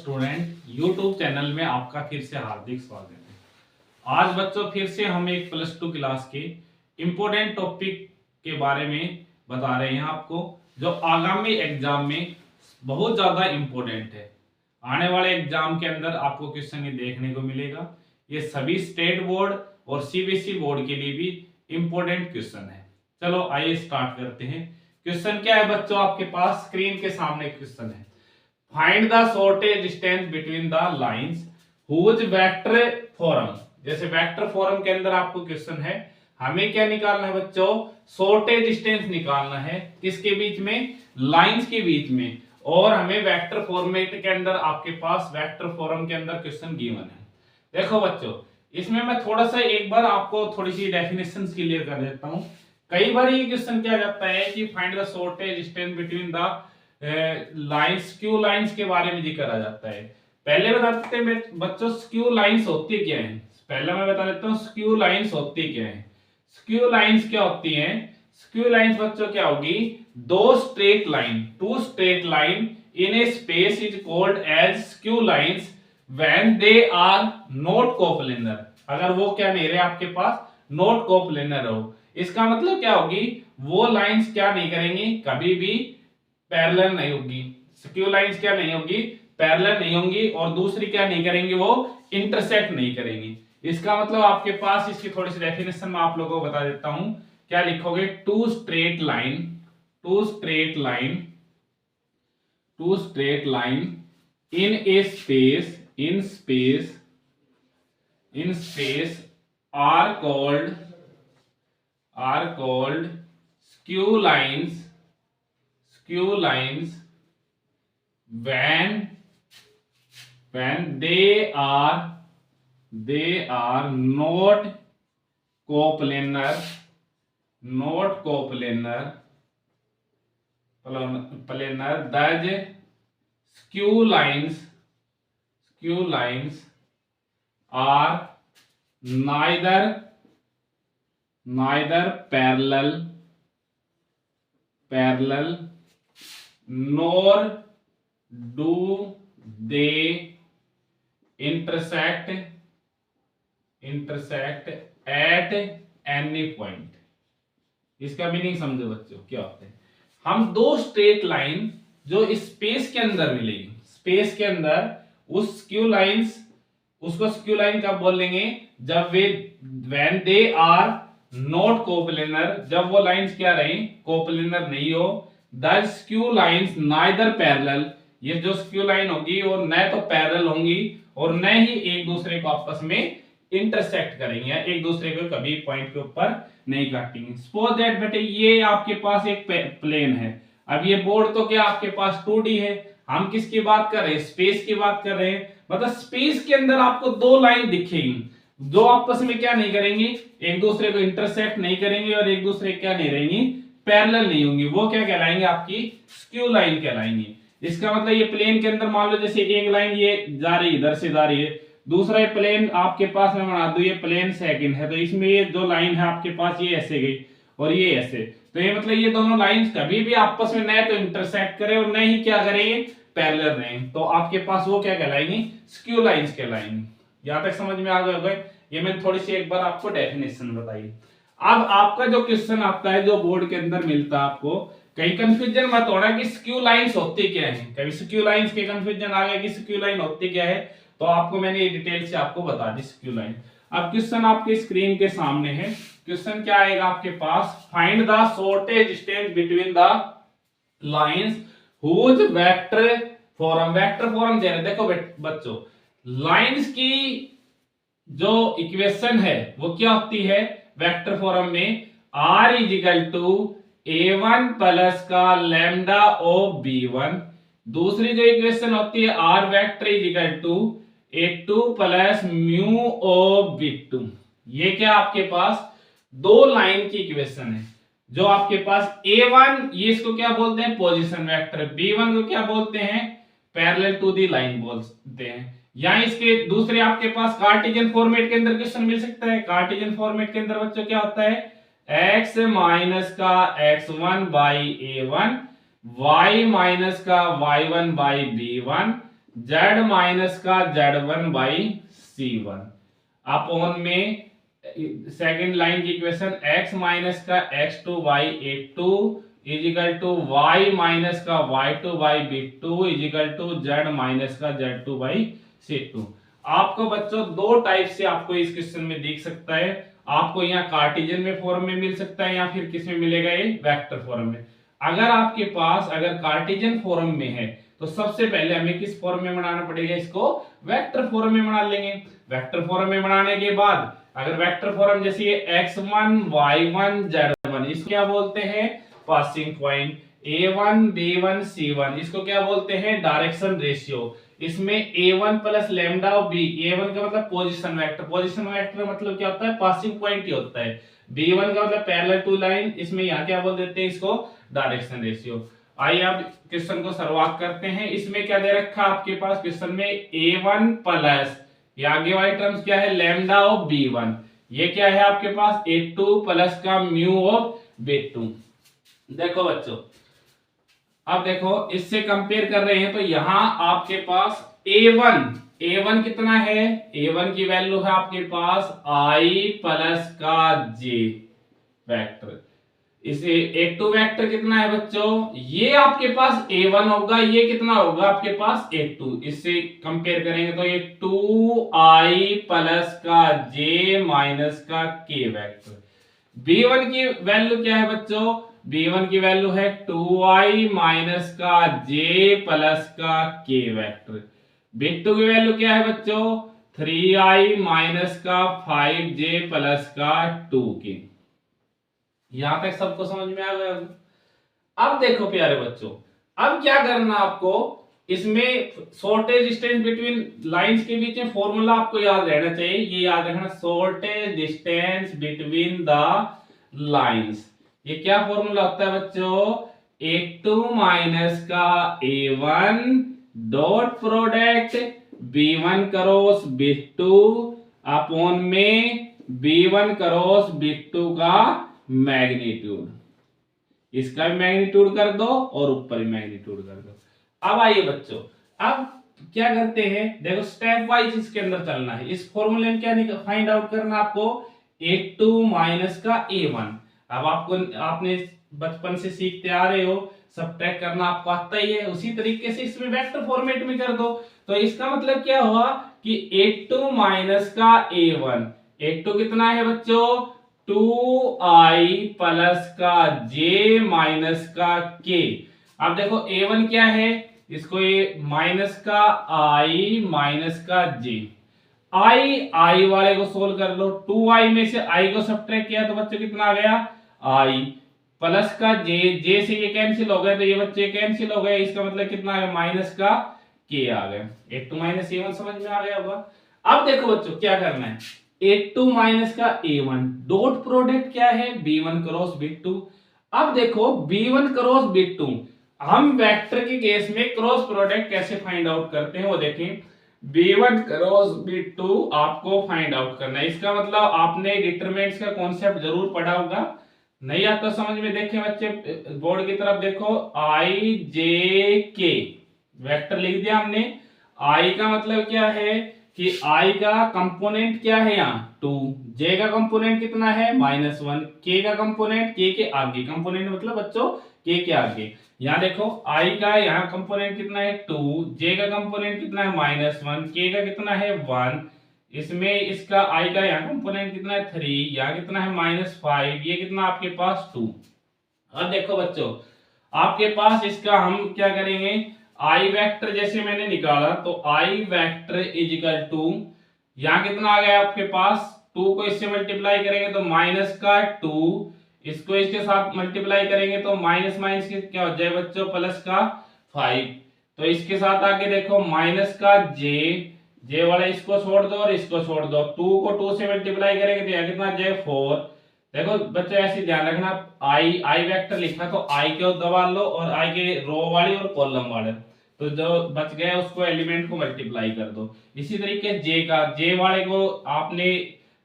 Student YouTube channel में आपका फिर से हार्दिक स्वागत है। आज बच्चों फिर से हम एक +2 क्लास के इम्पोर्टेंट टॉपिक के बारे में बता रहे हैं आपको, जो आगामी एग्जाम में बहुत ज़्यादा इम्पोर्टेंट है। आने वाले एग्जाम के अंदर आपको क्वेश्चन ये देखने को मिलेगा। ये सभी स्टेट बोर्ड और सीबीएसई बोर्ड के लिए भी इम्पोर्टेंट क्वेश्चन है। चलो आइए स्टार्ट करते हैं। क्वेश्चन क्या है बच्चों, आपके पास स्क्रीन के सामने क्वेश्चन है। Find the shortage distance between the lines whose vector form. जैसे वेक्टर फॉर्म के अंदर आपको क्वेश्चन है, हमें क्या निकालना है बच्चों, शॉर्टेज डिस्टेंस निकालना है किसके बीच में, लाइंस के बीच में। और हमें वेक्टर फॉर्मेट के अंदर आपके पास वेक्टर फॉर्म के अंदर क्वेश्चन गिवन है। देखो बच्चों, इसमें मैं थोड़ा सा एक बार आपको थोड़ी सी डेफिनेशंस क्लियर कर देता हूं। कई बार ये क्वेश्चन क्या जाता है कि find the shortage distance between the lines, skew lines के बारे में जिक्र आ जाता है। पहले बता देते हैं बच्चों स्क्यू लाइंस होती क्या है। पहले मैं बता देता हूं स्क्यू लाइंस होती क्या है। स्क्यू लाइंस क्या होती हैं? स्क्यू लाइंस बच्चों क्या होगी, दो straight line, two straight line in a space is called as skew lines when they are not coplanar. अगर वो क्या नहीं रहे आपके पास, नॉट कोप्लेनर हो, इसका मतलब क्या होगी, वो लाइंस क्या नहीं करेंगी, कभी भी पैरेलल नहीं होगी। स्क्यू लाइंस क्या नहीं होगी, पैरेलल नहीं होंगी। और दूसरी क्या नहीं करेंगी, वो इंटरसेक्ट नहीं करेंगी। इसका मतलब आपके पास इसकी थोड़ी सी डेफिनेशन में आप लोगों को बता देता हूं। क्या लिखोगे, two straight line, two straight line, two straight line in a space, in space, in space are called skew lines, skew lines when they are not coplanar, thus skew lines are neither parallel nor do they intersect at any point। इसका meaning समझो बच्चों क्या होता है। हम दो straight line जो space के अंदर मिलेगी, स्पेस के अंदर उस स्क्यू लाइंस, उसको स्क्यू लाइन कब बोलेंगे, जब वे when they are not coplanar, जब वो लाइंस क्या रही, कोप्लेनर नहीं हो। The skew lines neither parallel, ये जो स्क्यू लाइन होगी वो न तो पैरेलल होंगी और न ही एक दूसरे को आपस में इंटरसेक्ट करेंगे, एक दूसरे को कभी पॉइंट के ऊपर नहीं काटेंगे। सपोज दैट बेटे ये आपके पास एक प्लेन है। अब ये बोर्ड तो क्या आपके पास 2D है, हम किसकी बात कर रहे हैं, स्पेस की बात कर रहे हैं। मतलब स्पेस के अंदर आपको दो लाइन दिखेगी जो आपस में क्या नहीं करेंगी, एक दूसरे को इंटरसेक्ट नहीं करेंगी और एक दूसरे क्या नहीं रहेंगी, पैरेलल नहीं होंगी। वो क्या कहलाएंगे, आपकी स्क्यू लाइन कहलाएंगी। इसका मतलब ये प्लेन के अंदर मान लो जैसे एक लाइन ये जा रही है, इधर से जा रही है, दूसरा ये प्लेन आपके पास में बना दो, ये प्लेन सेकंड है, तो इसमें ये दो लाइन है आपके पास, ये ऐसे गई और ये ऐसे, तो ये मतलब ये दोनों लाइंस कभी भी आपस में न तो इंटरसेक्ट करें और न ही क्या करेंगे, पैरेलल रहें, तो आपके पास वो क्या कहलाएंगी, स्क्यू लाइंस कहलाएंगी। यहां तक समझ में आ गए होगा। ये मैंने थोड़ी सी एक बार आपको डेफिनेशन बताई। अब आपका जो क्वेश्चन आता है, जो बोर्ड के अंदर मिलता है आपको, कहीं कंफ्यूजन मत होना कि स्क्यू लाइंस होती क्या है। कभी स्क्यू लाइंस के कंफ्यूजन आ गया कि स्क्यू लाइन होती क्या है, तो आपको मैंने ये डिटेल से आपको बता दी स्क्यू लाइन। अब क्वेश्चन आपके स्क्रीन के सामने है। क्वेश्चन क्या आएगा आपके पास, find the shortage distance between the lines whose vector form. Vector form दे रहे, देखो बच्चों लाइंस की जो इक्वेशन है वो क्या होती है वेक्टर फॉर्म में, r is equal to a1 plus का लैम्डा ऑफ b1। दूसरी जो इक्वेशन होती है r vector is equal to a2 plus mu of b2। ये क्या आपके पास दो लाइन की इक्वेशन है। जो आपके पास a1, ये इसको क्या बोलते हैं, पोजीशन वेक्टर, b1 को क्या बोलते हैं, पैरेलल टू दी लाइन बोलते हैं। या इसके दूसरे आपके पास कार्टेशियन फॉर्मेट के अंदर क्वेश्चन मिल सकता है। कार्टेशियन फॉर्मेट के अंदर बच्चों क्या होता है, x माइनस का x1 by a1, y minus का y1 by b1, z minus का z1 बाई c1 अपॉन में सेकेंड लाइन की इक्वेशन x माइनस का x2 by a2 is equal to y minus का y2 by b2 is equal to z minus का z2 by c2। आपको बच्चों दो type से आपको इस क्वेश्चन में दिख सकता है, आपको यहाँ कार्टेशियन में फॉर्म में मिल सकता है या फिर किस में मिलेगा, ये वेक्टर फॉर्म में। अगर आपके पास अगर कार्टेशियन फॉर्म में है तो सबसे पहले हमें किस फॉर्म में बनाना पड़ेगा, इसको वेक्टर फॉर्म में बना लेंगे। वेक्टर फॉर्म में बनाने के बाद अगर वेक्टर फॉर्म जैसे ये x1 y1 z1 इसको क्या बोलते हैं, passing point. a1 b1 c1 इसको क्या बोलते हैं, डायरेक्शन रेशियो। इसमें a1 प्लस लैम्डा और b, a1 का मतलब पोजीशन वेक्टर, पोजीशन वेक्टर मतलब क्या होता है, पासिंग पॉइंट ही होता है। b1 का मतलब पैरेलल टू लाइन, इसमें यहाँ क्या बोल देते हैं, इसको डायरेक्शन रेशियो। आइए आप क्वेश्चन को शुरुआत करते हैं। इसमें क्या दे रखा आपके पास क्वेश्चन में, a1 प्लस ये आगे वाली टर्म्स क्या है, लैम्डा ऑफ b1, ये क्या है आपके पास a2 प्लस का म्यू ऑफ b2। देखो बच्चों, अब देखो इससे कंपेयर कर रहे हैं तो यहां आपके पास a1 कितना है, a1 की वैल्यू है आपके पास i प्लस का j वेक्टर। इसे a2 वेक्टर कितना है बच्चों, ये आपके पास a1 होगा, ये कितना होगा आपके पास a2। इससे कंपेयर करेंगे तो ये 2i प्लस का j माइनस का k वेक्टर। b1 की वैल्यू क्या है बच्चों, b1 की वैल्यू है 2i माइनस का j प्लस का k वेक्टर। b2 की वैल्यू क्या है बच्चों, 3i माइनस का 5j प्लस का 2k। यहां तक सबको समझ में आ गया। अब देखो प्यारे बच्चों, अब क्या करना आपको, इसमें शॉर्टेज डिस्टेंस बिटवीन लाइंस के बीच में फॉर्मूला आपको याद रहना चाहिए, ये याद रखना, shortage distance between the lines. ये क्या फॉर्मूला होता है बच्चों, a2 माइनस का a1 dot product b1 cross b2 upon में b1 क्रॉस b2 का मैग्नीट्यूड, इसका भी मैग्नीट्यूड कर दो और ऊपर भी मैग्नीट्यूड कर दो। अब आइए बच्चों, अब क्या करते हैं, देखो स्टेप वाइज इसके अंदर चलना है। इस फॉर्मूले में क्या फाइंड आउट करना आपको, a2 माइनस का a1। अब आपको, आपने बचपन से सीखते आ रहे हो, सब्ट्रैक्ट करना आपको आता ही है, उसी तरीके से इसमें वेक्टर फॉर्मेट में कर दो। तो इसका मतलब क्या हुआ कि a2 माइनस का a1, a2 कितना है बच्चों, 2i प्लस का j माइनस का k। अब देखो a1 क्या है, इसको ये माइनस का i माइनस का j, i वाले को सोल्व कर लो, 2i में से i को सब्ट्रैक्ट किया तो बच्चों कितना आ गया, i प्लस का j से ये कैंसिल हो गए तो ये बच्चे कैंसिल हो गए, इसका मतलब कितना आ गया, माइनस का k आ गया। a2 माइनस a1 समझ में आ गया होगा। अब देखो बच्चों क्या करना है, a2 माइनस का a1 डॉट प्रोडक्ट क्या है, b1 क्रॉस b2। अब देखो b1 क्रॉस b2, हम वेक्टर के केस में क्रॉस प्रोडक्ट कैसे फाइंड आउट करते हैं वो देखें। b1 क्रॉस b2 आपको फाइंड आउट करना है, इसका मतलब आपने डिटरमिनेंट्स का कॉन्सेप्ट जरूर पढ़ा होगा, नहीं आता समझ में, देखें बच्चे बोर्ड की तरफ देखो, i j k वेक्टर लिख दिया हमने। i का मतलब क्या है कि i का कंपोनेंट क्या है, यहाँ 2, j का कंपोनेंट कितना है, -1, k का कंपोनेंट k के आगे, कंपोनेंट मतलब बच्चों k के आगे। यहाँ देखो i का यहाँ कंपोनेंट कितना है 2, j का कंपोनेंट कितना है -1, k का कितना है 1, इसमें इसका i का यहाँ कंपोनेंट कितना है 3, यहाँ कितना है -5, ये कितना आपके पास 2। अब देखो बच्चों आपके पास इसका हम क्या करेंगे, आई वेक्टर जैसे मैंने निकाला तो आई वेक्टर इज इक्वल टू, यहां कितना आ गया आपके पास, 2 को इससे मल्टीप्लाई करेंगे तो माइनस का 2, इसको इसके साथ मल्टीप्लाई करेंगे तो माइनस माइनस क्या हो जाए बच्चों, प्लस का 5। तो इसके साथ आगे देखो माइनस का जे वाला इसको छोड़ दो और इसको छोड़ दो, 2 को 2 से मल्टीप्लाई करेंगे तो यहाँ कितना जे 4। देखो बच्चों ऐसे ध्यान रखना, आई वेक्टर लिखा तो आई को दबा लो और आई के रो वाली और कॉलम वाले, तो जो बच गया उसको एलिमेंट को मल्टीप्लाई कर दो। इसी तरीके जे वाले को आपने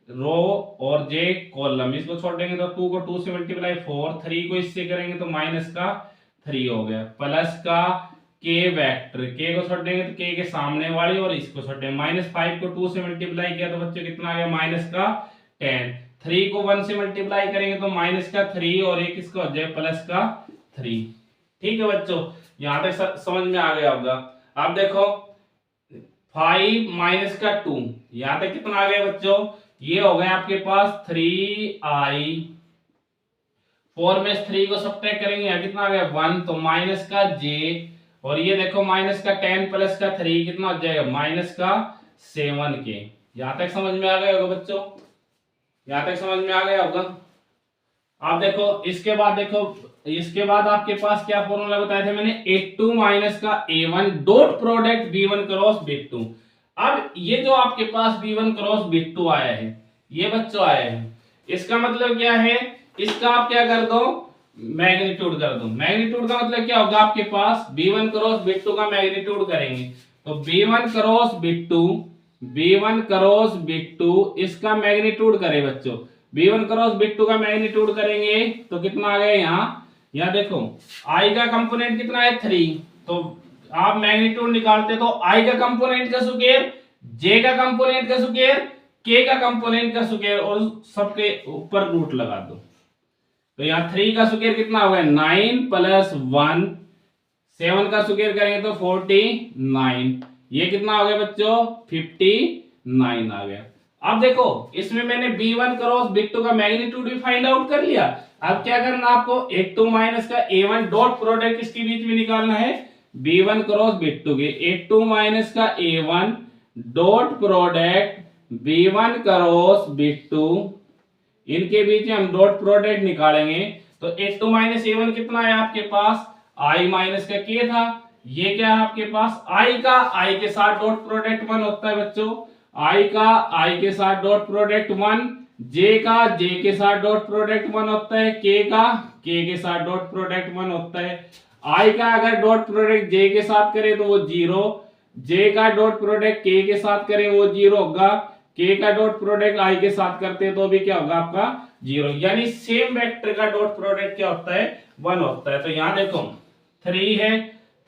रो और जे कॉलम, इसको छोड़ देंगे तो 2 को 2 से मल्टीप्लाई 4, 3 को इससे करेंगे तो माइनस का 3 हो गया, प्लस का के वेक्टर, के को छोड़ेंगे तो के के सामने वाली और इसको छोड़ेंगे। -5 को 2 से मल्टीप्लाई किया तो बच्चों कितना आ गया -10। 3 को 1 से मल्टीप्लाई करेंगे तो -3 और एक इसका हो जाए +3। ठीक है बच्चों, यहां तक समझ में आ गया होगा। अब देखो 5 - 2, यहां तक कितना आ गया बच्चों, ये हो गया आपके पास 3i। 4 में 3 को सब्ट्रैक्ट करेंगे, यहाँ कितना आ गया 1, तो -j, और ये देखो -10 + 3 कितना हो जाएगा -7k। यहां तक समझ में आ गया होगा बच्चों, यहां तक समझ में आ गया होगा। आप देखो इसके बाद, देखो इसके बाद आपके पास क्या फॉर्मूला बताया था मैंने, a2 - a1 dot product b1 cross b2। अब ये जो आपके पास b1 क्रॉस b2 आया है, ये बच्चों आया है, इसका मतलब क्या है, इसका आप क्या कर दो, मैग्नीट्यूड कर दो। मैग्नीट्यूड का मतलब क्या होगा आपके पास, b1 क्रॉस b2 का मैग्नीट्यूड करेंगे तो b1 क्रॉस b2 इसका मैग्नीट्यूड करें बच्चों, b1 क्रॉस b2 का मैग्नीट्यूड करेंगे तो कितना आ गया यहाँ देखो i का कंपोनेंट कितना है 3, तो आप मैग्नीट्यूड निकालते तो i का कंपोनेंट का स्क्वायर, j का कंपोनेंट का स्क्वायर, k का कंपोनेंट का स्क्वायर और सबके ऊपर रूट लगा दो। तो यहाँ 3 का स्क्वायर कितना होगा 9 + 1, 7 का स्क्वायर करेंगे तो 49, ये कितना हो गया बच्चों 59 आ गया। अब देखो इसमें मैंने b1 क्रॉस b2 का मैग्नीट्यूड भी फाइंड आउट कर लिया। अब क्या करना आपको, a2 - a1 डॉट प्रोडक्ट इसके बीच में निकालना है, b1 क्रॉस b2 के a2 - a1 dot product b1 cross b2, इनके बीच में हम डॉट प्रोडक्ट निकालेंगे तो a2 - a1 कितना है आपके पास, i माइनस का k था, ये क्या है आपके पास i का i के साथ डॉट प्रोडक्ट 1 होता है बच्चों, i का i के साथ डॉट प्रोडक्ट 1, j का j के साथ डॉट प्रोडक्ट 1 होता है, k का k के साथ डॉट प्रोडक्ट 1 होता है। i का अगर डॉट प्रोडक्ट j के साथ करे तो वो 0, j का डॉट प्रोडक्ट k के साथ करे वो 0 होगा, k का डॉट प्रोडक्ट i के साथ करते हैं तो भी क्या होगा आपका 0, यानी सेम वेक्टर का डॉट प्रोडक्ट क्या होता है 1 होता है। तो यहाँ देखो 3 है,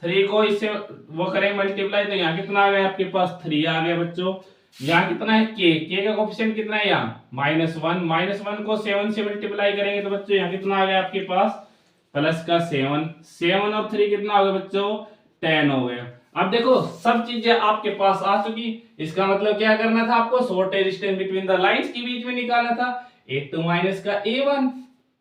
3 को इससे वो करें मल्टीप्लाई तो यहाँ कितना आ गया आपके पास 3 आ गया बच्चों। यहाँ कितना है k का कोफिशिएंट कितना है यहाँ -1, -1 को 7 से मल्टीप्लाई करेंगे तो बच्चों यहाँ कितना आ गया आपके पास +7, 7 और 3 कितना हो गया बच्चों 10 हो गया। अब देखो सब चीजें आपके पास आ चुकी, इसका मतलब क्या करना था आपको, shortage distance between the lines के बीच में निकालना था। a2 - a1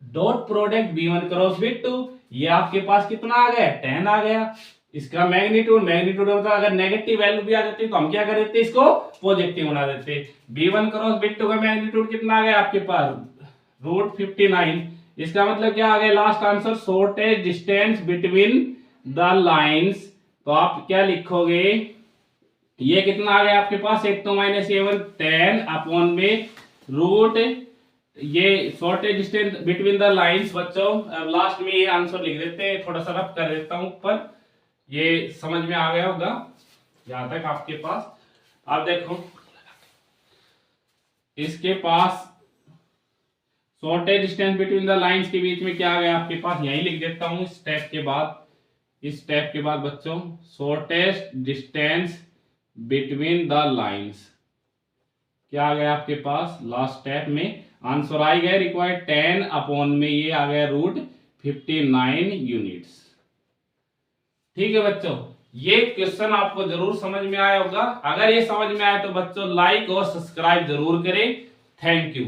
dot product b1 cross b2, ये आपके पास कितना आ गया 10 आ गया। इसका मैग्नीट्यूड मतलब अगर नेगेटिव वैल्यू भी आ जाती तो हम क्या कर देते, इसको पॉजिटिव बना देते। b1 क्रॉस b2 का मैग्नीट्यूड कितना आ गया आपके पास √59, इसका मतलब क्या आ गया last answer, shortage distance between the lines. तो आप क्या लिखोगे, ये कितना आ गया आपके पास a2 - a1 10 अपॉन में रूट ये shortage distance between the lines. बच्चों अब लास्ट में ये आंसर लिख देते हैं, थोड़ा सा रफ कर देता हूं ऊपर, ये समझ में आ गया होगा यहां तक आपके पास। अब देखो इसके पास shortest distance between the lines के बीच में क्या आ गया आपके पास, यही लिख देता हूं स्टेप के बाद। इस स्टेप के बाद बच्चों shortest distance between the lines क्या आ गया आपके पास, लास्ट स्टेप में आंसर आ गया रिक्वायर्ड 10 अपॉन में ये आ गया √59 यूनिट्स। ठीक है बच्चों, ये क्वेश्चन आपको जरूर समझ में आया होगा। अगर ये समझ में आया तो बच्चों लाइक और सब्सक्राइब जरूर करें। Thank you.